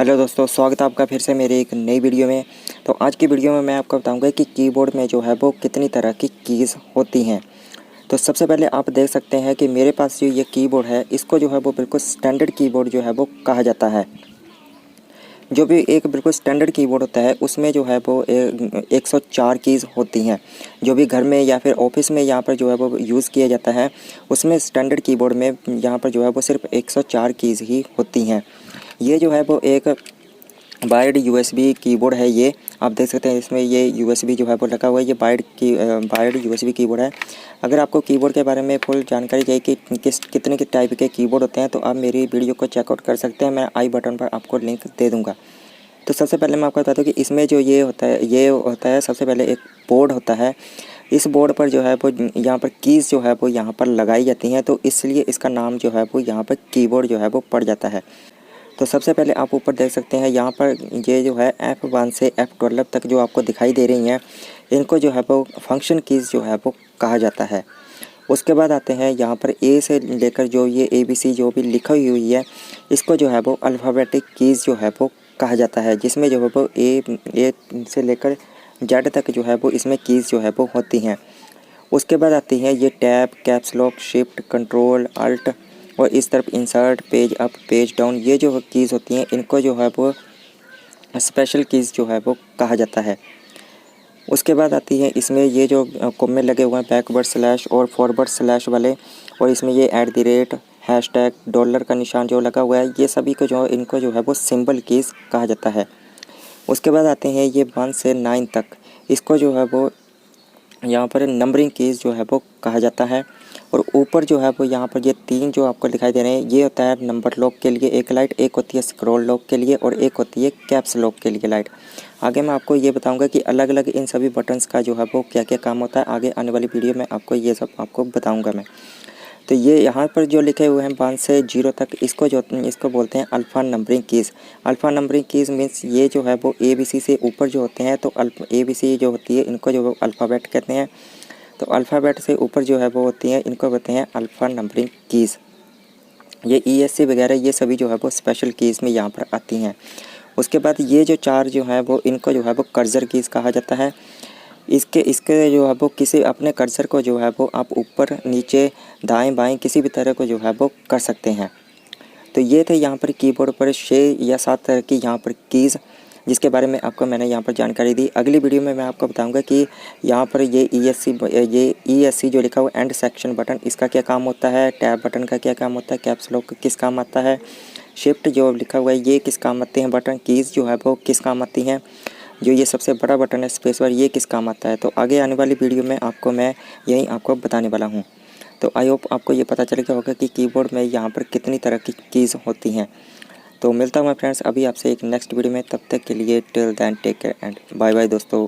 Hello दोस्तों, स्वागत है आपका फिर से मेरे एक नई वीडियो में। तो आज की वीडियो में मैं आपको बताऊंगा कि कीबोर्ड में जो है वो कितनी तरह की कीज़ होती हैं। तो सबसे पहले आप देख सकते हैं कि मेरे पास जो ये कीबोर्ड है, इसको जो है वो बिल्कुल स्टैंडर्ड कीबोर्ड जो है वो कहा जाता है। जो भी एक बिल्कुल स्टैंडर्ड कीबोर्ड होता है उसमें जो है वो 104 कीज़ होती हैं। जो भी घर में या फिर ऑफिस में यहाँ पर जो है वो यूज़ किया जाता है, उसमें स्टैंडर्ड कीबोर्ड में यहाँ पर जो है वो सिर्फ 104 कीज़ ही होती हैं। ये जो है वो एक वायर्ड यूएसबी कीबोर्ड है। ये आप देख सकते हैं, इसमें ये यूएसबी जो है वो लगा हुआ है। ये वायर्ड यूएसबी कीबोर्ड है। अगर आपको कीबोर्ड के बारे में फुल जानकारी चाहिए कि कितने के टाइप के कीबोर्ड होते हैं, तो आप मेरी वीडियो को चेकआउट कर सकते हैं। मैं आई बटन पर आपको लिंक दे दूँगा। तो सबसे पहले मैं आपको बता दूँ कि इसमें जो ये होता है सबसे पहले एक बोर्ड होता है। इस बोर्ड पर जो है वो यहाँ पर कीज़ जो है वो यहाँ पर लगाई जाती हैं, तो इसलिए इसका नाम जो है वो यहाँ पर कीबोर्ड जो है वो पड़ जाता है। तो सबसे पहले आप ऊपर देख सकते हैं, यहाँ पर ये जो है F1 से F12 तक जो आपको दिखाई दे रही हैं, इनको जो है वो फंक्शन कीज़ जो है वो कहा जाता है। उसके बाद आते हैं यहाँ पर ए से लेकर जो ये ABC जो भी लिखी हुई है, इसको जो है वो अल्फ़ाबेटिक कीज़ जो है वो कहा जाता है, जिसमें जो है वो ए से लेकर जेड तक जो है वो इसमें कीज़ जो है वो होती हैं। उसके बाद आती है ये tab, caps lock, shift, control, alt और इस तरफ insert, page up, page down, ये जो कीज़ होती हैं इनको जो है वो स्पेशल कीज़ जो है वो कहा जाता है। उसके बाद आती है इसमें ये जो कोमे लगे हुए हैं, बैकवर्ड स्लैश और फॉरवर्ड स्लैश वाले, और इसमें ये @ हैशटैग, डॉलर का निशान जो लगा हुआ है, ये सभी को जो इनको जो है वो सिंबल कीज़ कहा जाता है। उसके बाद आते हैं ये 1 से 9 तक, इसको जो है वो यहाँ पर नंबरिंग कीज़ जो है वो कहा जाता है। और ऊपर जो है वो यहाँ पर ये 3 जो आपको दिखाई दे रहे हैं, ये होता है नंबर लॉक के लिए एक लाइट, एक होती है स्क्रॉल लॉक के लिए और एक होती है कैप्स लॉक के लिए लाइट। आगे मैं आपको ये बताऊंगा कि अलग अलग इन सभी बटन्स का जो है वो क्या क्या काम होता है। आगे आने वाली वीडियो में आपको ये सब आपको बताऊँगा मैं। तो ये यहाँ पर जो लिखे हुए हैं 1 से 0 तक, इसको बोलते हैं alpha numbering keys. Alpha numbering keys means ये जो है वो ABC से ऊपर जो होते हैं, तो ABC जो होती है इनको जो अल्फ़ाबेट कहते हैं। तो अल्फ़ाबेट से ऊपर जो है वो होती हैं, इनको कहते हैं अल्फ़ा नंबरिंग कीज़। ये ESC वगैरह ये सभी जो है वो स्पेशल कीज़ में यहाँ पर आती हैं। उसके बाद ये जो 4 जो है वो इनको जो है वो कर्सर कीज़ कहा जाता है। इसके जो है वो किसी अपने कर्सर को जो है वो आप ऊपर नीचे दाएं बाएं किसी भी तरह को जो है वो कर सकते हैं। तो ये थे यहाँ पर कीबोर्ड पर 6 या 7 तरह की यहाँ पर कीज़, जिसके बारे में आपको मैंने यहाँ पर जानकारी दी। अगली वीडियो में मैं आपको बताऊंगा कि यहाँ पर ये ESC जो लिखा हुआ एंड सेक्शन बटन, इसका क्या काम होता है, टैब बटन का क्या काम होता है, कैप्स लॉक किस काम आता है, शिफ्ट जो लिखा हुआ है ये किस काम आते हैं, बटन कीज़ जो है वो किस काम आती हैं, जो ये सबसे बड़ा बटन है स्पेस बार, ये किस काम आता है। तो आगे आने वाली वीडियो में मैं यही आपको बताने वाला हूँ। तो आई होप आपको ये पता चल गया होगा कि कीबोर्ड में यहाँ पर कितनी तरह की कीज़ होती हैं। तो मिलता हूँ मैं फ्रेंड्स अभी आपसे एक नेक्स्ट वीडियो में, तब तक के लिए till then take care and bye bye दोस्तों।